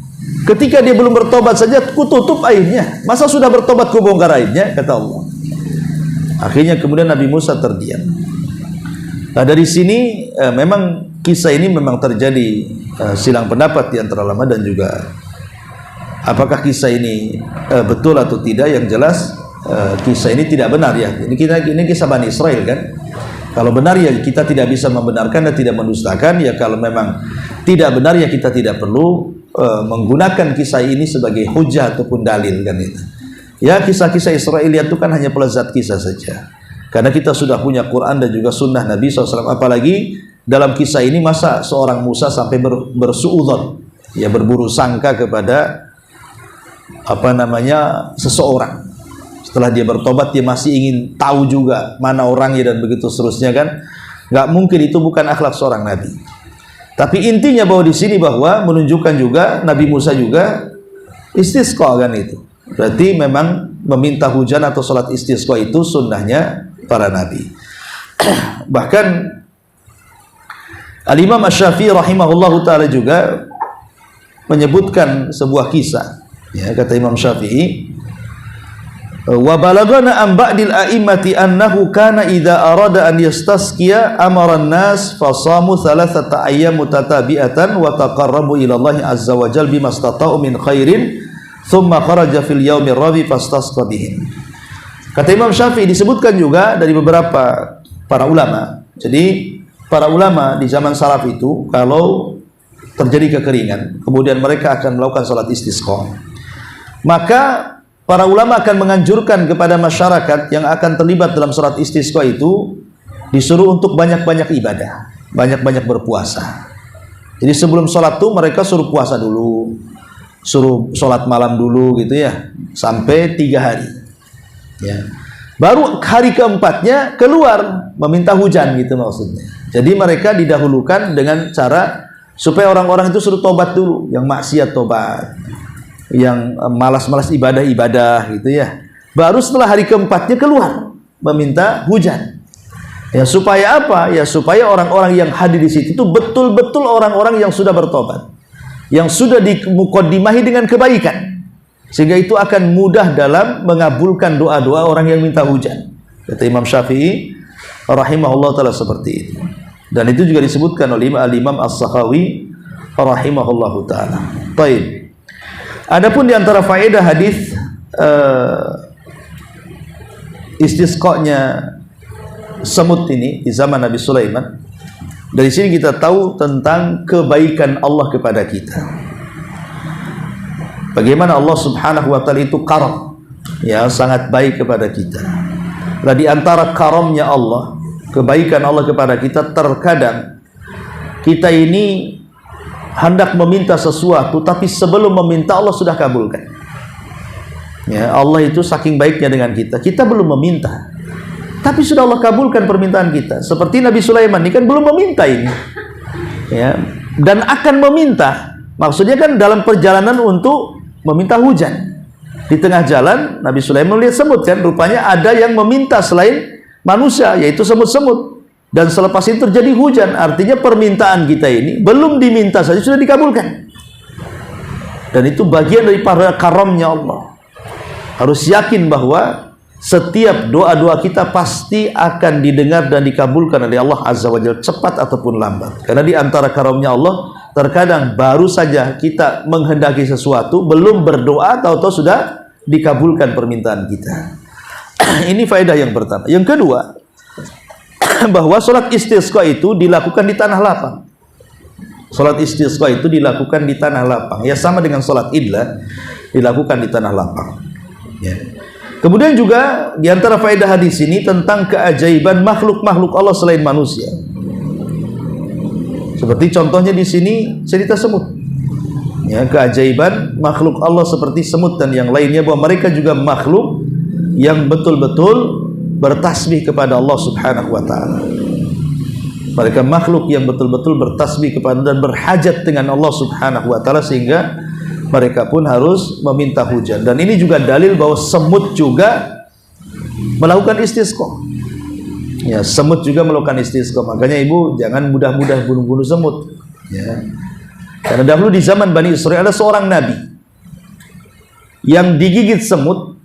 Ketika dia belum bertobat saja kututup aibnya, masa sudah bertobat kubongkar aibnya, kata Allah. Akhirnya kemudian Nabi Musa terdiam. Nah, dari sini memang kisah ini memang terjadi silang pendapat di antara ulama, dan juga apakah kisah ini betul atau tidak. Yang jelas kisah ini tidak benar ya. Ini kisah Bani Israel kan. Kalau benar ya kita tidak bisa membenarkan dan tidak mendustakan. Ya kalau memang tidak benar ya kita tidak perlu menggunakan kisah ini sebagai hujah ataupun dalil kan itu. Ya, kisah-kisah Israiliyat itu kan hanya pelezat kisah saja. Karena kita sudah punya Quran dan juga sunnah Nabi SAW. Apalagi dalam kisah ini masa seorang Musa sampai bersuudzon, ya berburu sangka kepada seseorang. Setelah dia bertobat dia masih ingin tahu juga mana orangnya dan begitu seterusnya kan. Nggak mungkin, itu bukan akhlak seorang Nabi. Tapi intinya bahwa di sini bahwa menunjukkan juga Nabi Musa juga istisqa kan itu. Berarti memang meminta hujan atau salat istisqa itu sunnahnya para nabi. Bahkan Al-Imam Asy-Syafi'i rahimahullahu taala juga menyebutkan sebuah kisah. Ya, kata Imam Syafi'i, wa balagana an ba'dil a'immati annahu kana idza arada an yastasqiya amara an-nas fasamu thalathata ayyam mutatabi'atan wa taqarrabu ila Allah azza wa jalla bimastata'u min khairin thumma kharaja fil yaumir rabi fastasqa bihim. Kata Imam Syafi'i, disebutkan juga dari beberapa para ulama. Jadi para ulama di zaman salaf itu kalau terjadi kekeringan, kemudian mereka akan melakukan salat istisqa, maka para ulama akan menganjurkan kepada masyarakat yang akan terlibat dalam salat istisqa itu disuruh untuk banyak-banyak ibadah, banyak-banyak berpuasa. Jadi sebelum salat itu mereka suruh puasa dulu, suruh sholat malam dulu gitu ya, sampai 3 hari ya. Baru hari keempatnya keluar meminta hujan gitu maksudnya. Jadi mereka didahulukan dengan cara supaya orang-orang itu suruh tobat dulu, yang maksiat tobat, yang malas-malas ibadah gitu ya. Baru setelah hari keempatnya keluar meminta hujan. Ya supaya apa? Ya supaya orang-orang yang hadir di situ itu betul-betul orang-orang yang sudah bertobat, yang sudah dimukaddimahi dengan kebaikan, sehingga itu akan mudah dalam mengabulkan doa-doa orang yang minta hujan. Kata Imam Syafi'i rahimahullah ta'ala seperti itu. Dan itu juga disebutkan oleh Al-Imam As-Sakhawi rahimahullah ta'ala. Baik. Adapun di antara faedah hadis istisqanya semut ini di zaman Nabi Sulaiman, dari sini kita tahu tentang kebaikan Allah kepada kita. Bagaimana Allah Subhanahu wa taala itu karam, ya sangat baik kepada kita. Nah, di antara karamnya Allah, kebaikan Allah kepada kita, terkadang kita ini hendak meminta sesuatu, tapi sebelum meminta Allah sudah kabulkan. Ya, Allah itu saking baiknya dengan kita. Kita belum meminta, tapi sudah Allah kabulkan permintaan kita. Seperti Nabi Sulaiman ini kan belum meminta ini, ya, dan akan meminta. Maksudnya kan dalam perjalanan untuk meminta hujan. Di tengah jalan Nabi Sulaiman melihat semut kan, rupanya ada yang meminta selain manusia, yaitu semut-semut. Dan selepas itu terjadi hujan. Artinya permintaan kita ini belum diminta saja sudah dikabulkan. Dan itu bagian dari para karamnya Allah. Harus yakin bahwa setiap doa-doa kita pasti akan didengar dan dikabulkan oleh Allah Azza wa Jalla, cepat ataupun lambat. Karena di antara karamnya Allah, terkadang baru saja kita menghendaki sesuatu, belum berdoa, tahu-tahu sudah dikabulkan permintaan kita. Ini faedah yang pertama. Yang kedua, bahwa sholat istisqa itu dilakukan di tanah lapang. Sholat istisqa itu dilakukan di tanah lapang. Ya sama dengan sholat id lah, dilakukan di tanah lapang. Ya. Kemudian juga di antara faedah hadis ini tentang keajaiban makhluk-makhluk Allah selain manusia. Seperti contohnya di sini cerita semut. Ya, keajaiban makhluk Allah seperti semut dan yang lainnya, bahwa mereka juga makhluk yang betul-betul bertasbih kepada Allah Subhanahu wa taala. Mereka makhluk yang betul-betul bertasbih kepada dan berhajat dengan Allah Subhanahu wa taala, sehingga mereka pun harus meminta hujan. Dan ini juga dalil bahwa semut juga melakukan istisqa. Ya, semut juga melakukan istisqa. Makanya ibu jangan mudah-mudah bunuh-bunuh semut. Ya. Karena dahulu di zaman Bani Israil ada seorang nabi yang digigit semut,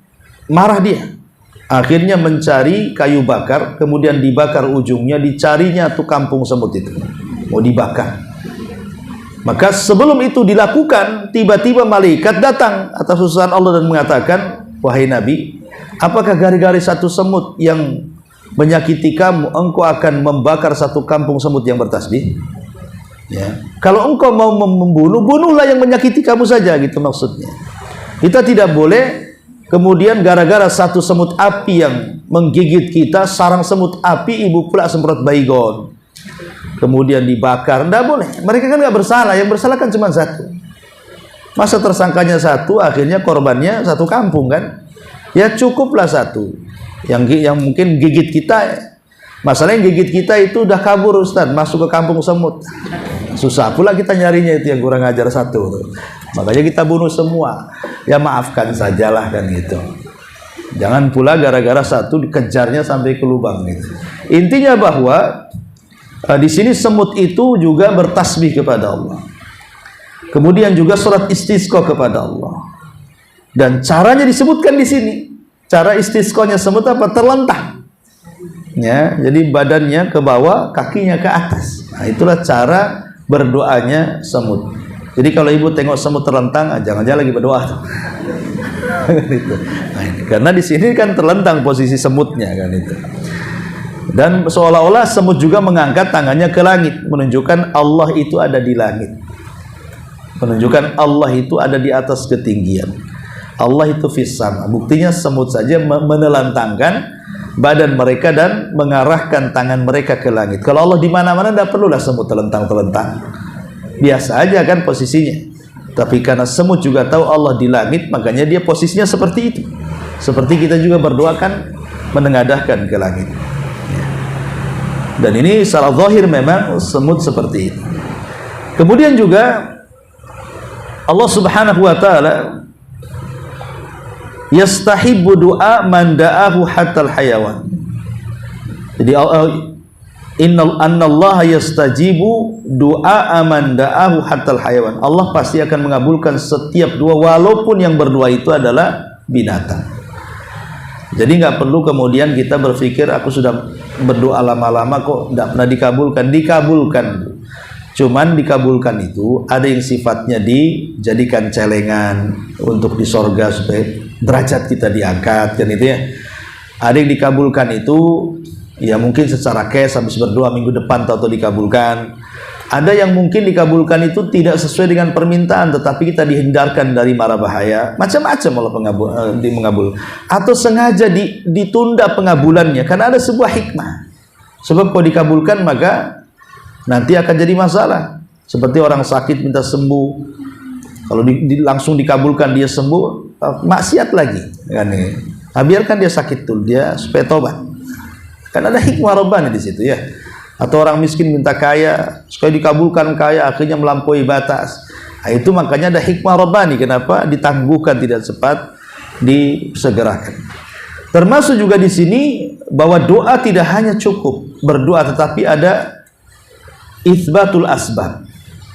marah dia. Akhirnya mencari kayu bakar, kemudian dibakar ujungnya, dicarinya tuh kampung semut itu, mau dibakar. Maka sebelum itu dilakukan, tiba-tiba malaikat datang atas utusan Allah dan mengatakan, wahai Nabi, apakah gara-gara satu semut yang menyakiti kamu, engkau akan membakar satu kampung semut yang bertasbih? Ya. Kalau engkau mau membunuh, bunuhlah yang menyakiti kamu saja, gitu maksudnya. Kita tidak boleh kemudian gara-gara satu semut api yang menggigit kita, sarang semut api, ibu pula semprot baygon, kemudian dibakar. Tidak boleh. Mereka kan nggak bersalah. Yang bersalah kan cuma satu. Masa tersangkanya satu, akhirnya korbannya satu kampung kan? Ya cukuplah satu. Yang mungkin gigit kita, masalahnya gigit kita itu udah kabur Ustaz, masuk ke kampung semut. Susah pula kita nyarinya, itu yang kurang ajar satu. Makanya kita bunuh semua. Ya maafkan sajalah kan gitu. Jangan pula gara-gara satu dikejarnya sampai ke lubang gitu. Intinya bahwa di sini semut itu juga bertasbih kepada Allah. Kemudian juga sholat istisqa kepada Allah. Dan caranya disebutkan di sini. Cara istisqanya semut apa? Terlentang. Ya, jadi badannya ke bawah, kakinya ke atas. Nah, itulah cara berdoanya semut. Jadi kalau ibu tengok semut terlentang, jangan-jangan lagi berdoa. Nah, karena di sini kan terlentang posisi semutnya kan itu. Dan seolah-olah semut juga mengangkat tangannya ke langit, menunjukkan Allah itu ada di langit. Menunjukkan Allah itu ada di atas ketinggian. Allah itu fis sama. Buktinya semut saja menelantangkan badan mereka dan mengarahkan tangan mereka ke langit. Kalau Allah di mana-mana, tidak perlulah semut telentang-telentang. Biasa aja kan posisinya. Tapi karena semut juga tahu Allah di langit, makanya dia posisinya seperti itu. Seperti kita juga berdoa kan menengadahkan ke langit. Dan ini secara zahir memang semut seperti itu. Kemudian juga Allah Subhanahu wa taala yastahibbu du'a man da'ahu hatal hayawan. Jadi annallaha yastajibu du'a man da'ahu hatal hayawan. Allah pasti akan mengabulkan setiap doa walaupun yang berdoa itu adalah binatang. Jadi nggak perlu kemudian kita berpikir aku sudah berdoa lama-lama kok tidak pernah dikabulkan. Dikabulkan. Cuman dikabulkan itu ada yang sifatnya dijadikan celengan untuk di sorga supaya derajat kita diangkat kan itu ya. Ada yang dikabulkan itu ya mungkin secara cash habis berdoa minggu depan atau dikabulkan. Ada yang mungkin dikabulkan itu tidak sesuai dengan permintaan, tetapi kita dihindarkan dari mara bahaya. Macam-macam Allah mengabul. Atau sengaja ditunda pengabulannya karena ada sebuah hikmah. Sebab kalau dikabulkan maka nanti akan jadi masalah. Seperti orang sakit minta sembuh, kalau langsung dikabulkan dia sembuh, maksiat lagi kan ini. Nah, biarkan dia sakit dulu, dia supaya tobat. Kan ada hikmah Rabbani di situ ya. Atau orang miskin minta kaya, sekali dikabulkan kaya, akhirnya melampaui batas. Nah, itu makanya ada hikmah Rabbani. Kenapa ditangguhkan, tidak cepat disegerakan. Termasuk juga di sini bahwa doa tidak hanya cukup berdoa, tetapi ada itsbatul asbab,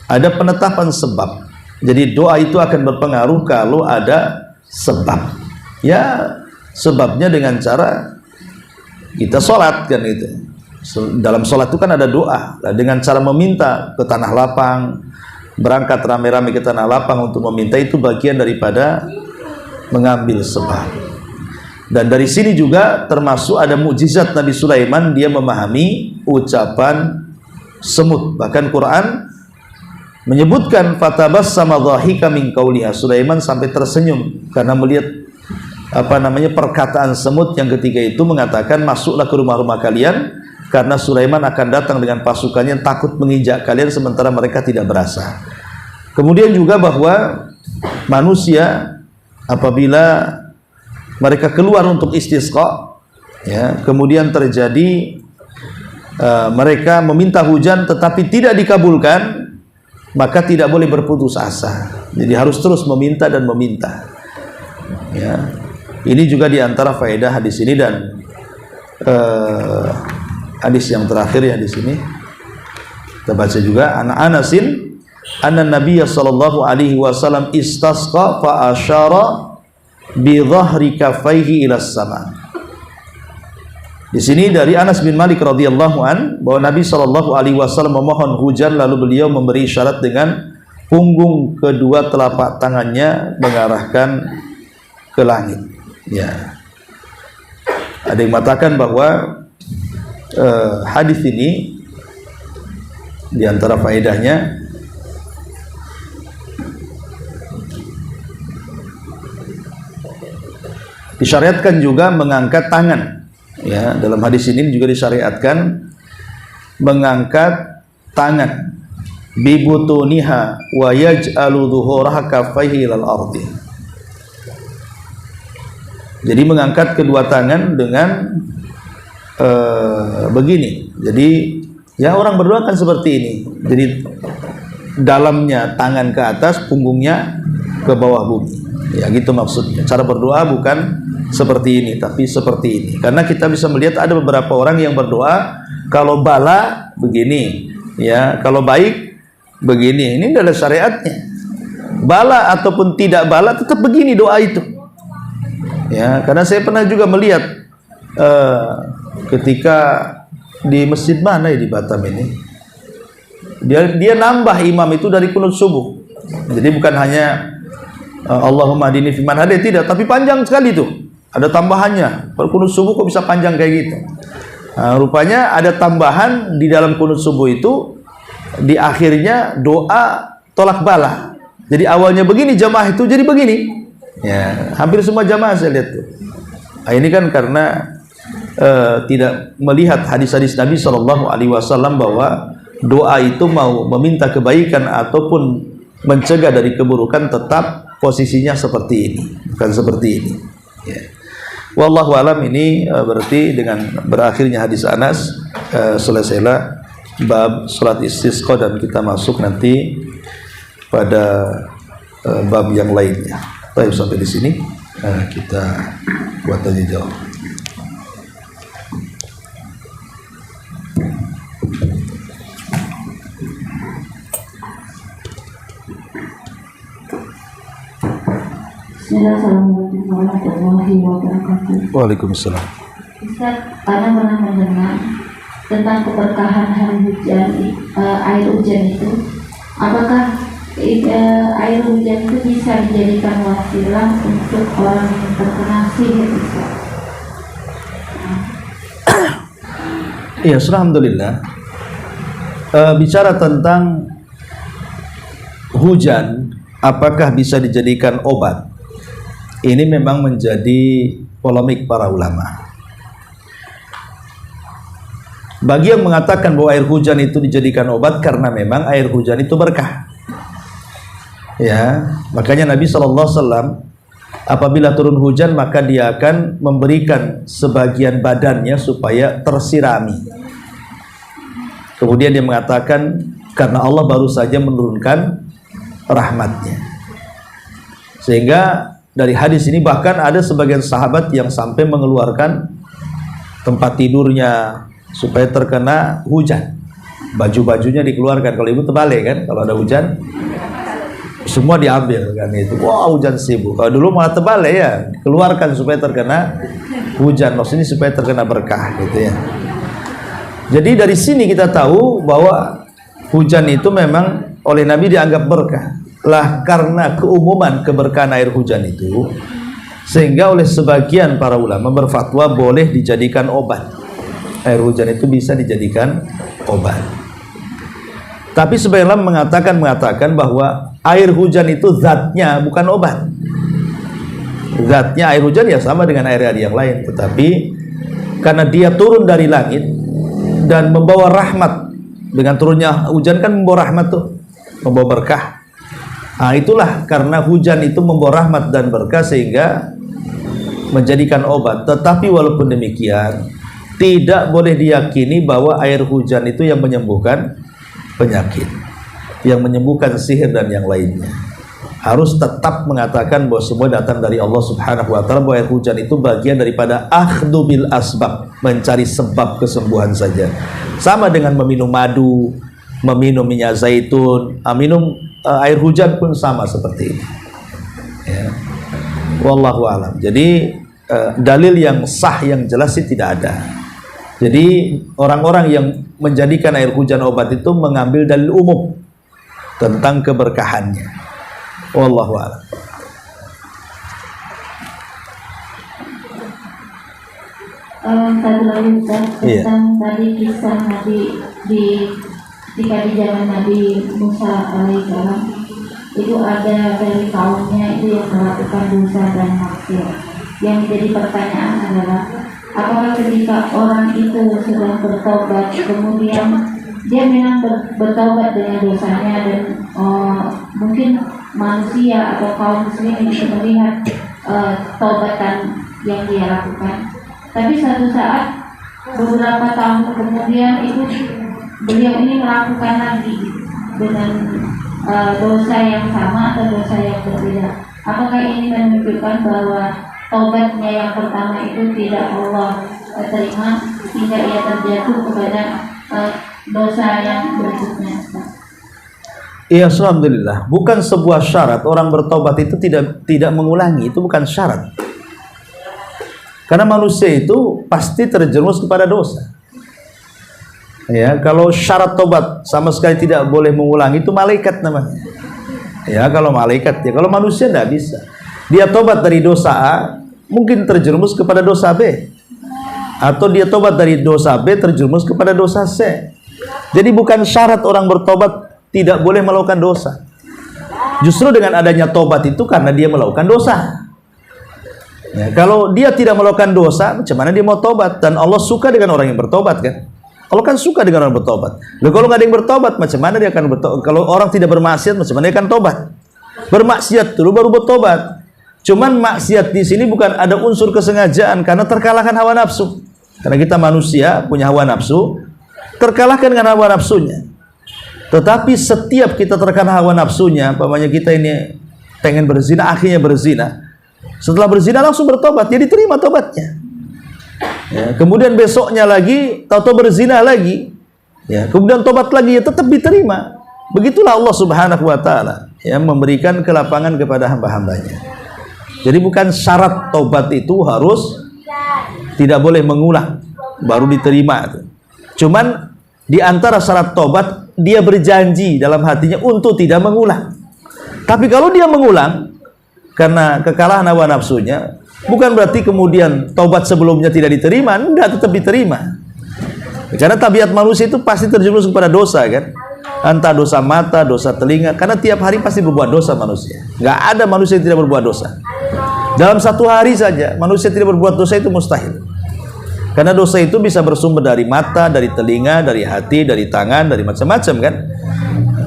ada penetapan sebab. Jadi doa itu akan berpengaruh kalau ada sebab. Ya, sebabnya dengan cara kita sholat kan itu. Dalam sholat itu kan ada doa. Dengan cara meminta ke tanah lapang, berangkat rame-rame ke tanah lapang untuk meminta, itu bagian daripada mengambil sebab. Dan dari sini juga termasuk ada mukjizat Nabi Sulaiman, dia memahami ucapan semut. Bahkan Quran menyebutkan fatabassama dhahika min qauliha. Sulaiman sampai tersenyum karena melihat perkataan semut yang ketika itu mengatakan masuklah ke rumah-rumah kalian karena Sulaiman akan datang dengan pasukannya takut menginjak kalian sementara mereka tidak berasa. Kemudian juga bahwa manusia apabila mereka keluar untuk istisqa, ya, kemudian terjadi mereka meminta hujan tetapi tidak dikabulkan, maka tidak boleh berputus asa. Jadi harus terus meminta dan meminta. Ya. Ini juga diantara faedah hadis ini dan hadis yang terakhir ya di sini. Kita baca juga Anasin anna Nabiy sallallahu alaihi wasallam istasqa fa asyara bi dhahri kaffaihi ila sama. Di sini dari Anas bin Malik radhiyallahu an bahwa Nabi sallallahu alaihi wasallam memohon hujan lalu beliau memberi isyarat dengan punggung kedua telapak tangannya mengarahkan ke langit. Ya. Ada yang mengatakan bahwa hadis ini di antara faedahnya disyariatkan juga mengangkat tangan. Ya, dalam hadis ini juga disyariatkan mengangkat tangan bibutuniha wa yaj'alu dhuhuraha kaffaihi ilal ardi. Jadi mengangkat kedua tangan dengan begini. Jadi ya orang berdoa kan seperti ini. Jadi dalamnya tangan ke atas, punggungnya ke bawah bumi. Ya gitu maksudnya. Cara berdoa bukan seperti ini, tapi seperti ini. Karena kita bisa melihat ada beberapa orang yang berdoa kalau bala begini, ya kalau baik begini. Ini adalah syariatnya. Bala ataupun tidak bala tetap begini doa itu. Ya, karena saya pernah juga melihat ketika di masjid mana ya di Batam ini, dia nambah imam itu dari kunut subuh. Jadi bukan hanya Allahumma hadini fiman hadai, tidak, tapi panjang sekali tuh. Ada tambahannya. Kalau kunut subuh kok bisa panjang kayak gitu? Rupanya ada tambahan di dalam kunut subuh itu, di akhirnya doa tolak bala. Jadi awalnya begini jamaah itu jadi begini. Ya, hampir semua jamaah saya lihat tuh. Nah, ini kan karena tidak melihat hadis-hadis Nabi Shallallahu Alaihi Wasallam bahwa doa itu mau meminta kebaikan ataupun mencegah dari keburukan tetap posisinya seperti ini, bukan seperti ini. Ya. Wallahu alam, ini berarti dengan berakhirnya hadis Anas selesailah bab salat istisqa dan kita masuk nanti pada bab yang lainnya. Baik, sampai di sini kita buat tanya jawab. Assalamualaikum warahmatullahi wabarakatuh. Waalaikumsalam. Ustaz, Ana pernah mendengar tentang keberkahan hari hujan, air hujan itu. Apakah air hujan itu bisa dijadikan wasilah untuk orang yang terkena sihir, Ustaz? Iya, alhamdulillah. Bicara tentang hujan, apakah bisa dijadikan obat? Ini memang menjadi polemik para ulama. Bagi yang mengatakan bahwa air hujan itu dijadikan obat karena memang air hujan itu berkah. Ya, makanya Nabi SAW apabila turun hujan maka dia akan memberikan sebagian badannya supaya tersirami. Kemudian dia mengatakan karena Allah baru saja menurunkan rahmatnya. Sehingga dari hadis ini bahkan ada sebagian sahabat yang sampai mengeluarkan tempat tidurnya supaya terkena hujan. Baju-bajunya dikeluarkan. Kalau ibu terbalik kan, kalau ada hujan semua diambil kan itu. Wah, hujan sibuk. Kalau dulu malah terbalik ya, keluarkan supaya terkena hujan. Maksudnya supaya terkena berkah gitu ya. Jadi dari sini kita tahu bahwa hujan itu memang oleh Nabi dianggap berkah. Lah karena keumuman keberkahan air hujan itu, sehingga oleh sebagian para ulama berfatwa boleh dijadikan obat. Air hujan itu bisa dijadikan obat. Tapi sebagian ulama mengatakan bahwa air hujan itu zatnya bukan obat. Zatnya air hujan ya sama dengan air-air yang lain, tetapi karena dia turun dari langit dan membawa rahmat. Dengan turunnya hujan kan membawa rahmat tuh, membawa berkah. Nah, itulah karena hujan itu membawa rahmat dan berkah sehingga menjadikan obat. Tetapi walaupun demikian, tidak boleh diyakini bahwa air hujan itu yang menyembuhkan penyakit, yang menyembuhkan sihir dan yang lainnya. Harus tetap mengatakan bahwa semua datang dari Allah Subhanahu wa taala, bahwa air hujan itu bagian daripada akhdhu bil asbab, mencari sebab kesembuhan saja. Sama dengan meminum madu, meminum minyak zaitun, minum air hujan pun sama seperti ini. Ya. Wallahu alam. Jadi dalil yang sah yang jelas sih tidak ada. Jadi orang-orang yang menjadikan air hujan obat itu mengambil dalil umum tentang keberkahannya. Wallahu a'lam. Satu lagi Ustaz, tentang tadi kisah Nabi ketika di zaman Nabi Musa alaihissalam, itu ada dari kaumnya itu yang melakukan dosa dan maksiat. Yang jadi pertanyaan adalah, apakah ketika orang itu sedang bertobat, kemudian dia memang bertobat dengan dosanya, dan mungkin manusia atau kaum muslimin bisa melihat tobatan yang dia lakukan, tapi suatu saat beberapa tahun kemudian itu beliau ini melakukan lagi dengan dosa yang sama atau dosa yang berbeda. Apakah ini menunjukkan bahwa tobatnya yang pertama itu tidak Allah terima hingga ia terjatuh kepada dosa yang berikutnya? Iya, alhamdulillah. Bukan sebuah syarat orang bertobat itu tidak mengulangi, itu bukan syarat. Karena manusia itu pasti terjerumus kepada dosa. Ya, kalau syarat tobat sama sekali tidak boleh mengulangi, itu malaikat namanya. Ya, kalau malaikat ya, kalau manusia tidak bisa. Dia tobat dari dosa A, mungkin terjerumus kepada dosa B. Atau dia tobat dari dosa B terjerumus kepada dosa C. Jadi bukan syarat orang bertobat tidak boleh melakukan dosa. Justru dengan adanya tobat itu karena dia melakukan dosa. Ya, kalau dia tidak melakukan dosa, macam mana dia mau tobat? Dan Allah suka dengan orang yang bertobat, kan? Allah kan suka dengan orang bertobat. Lalu kalau nggak ada yang bertobat, macam mana dia akan bertobat? Kalau orang tidak bermaksiat, macam mana dia akan tobat? Bermaksiat dulu baru bertobat. Cuman maksiat di sini bukan ada unsur kesengajaan, karena terkalahkan hawa nafsu. Karena kita manusia punya hawa nafsu, terkalahkan dengan hawa nafsunya. Tetapi setiap kita terkena hawa nafsunya, umpamanya kita ini pengen berzina, akhirnya berzina. Setelah berzina langsung bertobat, jadi terima tobatnya. Ya, kemudian besoknya lagi, tahu-tahu berzina lagi. Ya, kemudian tobat lagi, ya tetap diterima. Begitulah Allah Subhanahu wa taala yang memberikan kelapangan kepada hamba-hambanya. Jadi bukan syarat tobat itu harus tidak boleh mengulang baru diterima. Cuman di antara syarat tobat, dia berjanji dalam hatinya untuk tidak mengulang. Tapi kalau dia mengulang karena kekalahan hawa nafsunya, bukan berarti kemudian tobat sebelumnya tidak diterima, enggak, tetap diterima. Karena tabiat manusia itu pasti terjerumus kepada dosa, kan? Entah dosa mata, dosa telinga, karena tiap hari pasti berbuat dosa manusia. Enggak ada manusia yang tidak berbuat dosa. Dalam satu hari saja manusia tidak berbuat dosa itu mustahil. Karena dosa itu bisa bersumber dari mata, dari telinga, dari hati, dari tangan, dari macam-macam, kan?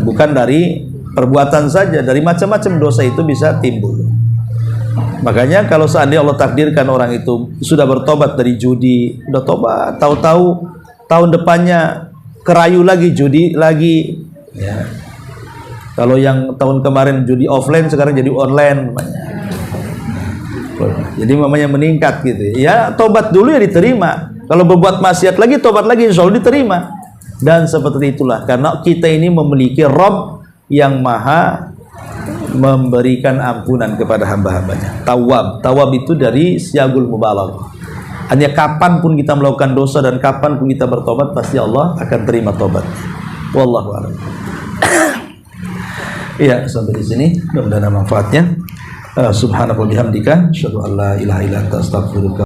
Bukan dari perbuatan saja, dari macam-macam dosa itu bisa timbul. Makanya kalau seandainya Allah takdirkan orang itu sudah bertobat dari judi, udah tobat, tahu-tahu tahun depannya kerayu lagi, judi lagi, ya. Kalau yang tahun kemarin judi offline, sekarang jadi online, namanya. Jadi mamanya meningkat gitu. Ya, tobat dulu ya diterima. Kalau berbuat maksiat lagi, tobat lagi, insya Allah diterima. Dan seperti itulah, karena kita ini memiliki Rabb yang maha memberikan ampunan kepada hamba-hambanya. Tawab itu dari siagul mubalaghah. Hanya kapanpun kita melakukan dosa dan kapanpun kita bertobat, pasti Allah akan terima tobat. Wallahu a'lam. Iya, sampai di sini. Mudah-mudahan manfaatnya. Subhanallah bihamdika, asyhadu an la ilaha illa anta, astaghfiruka.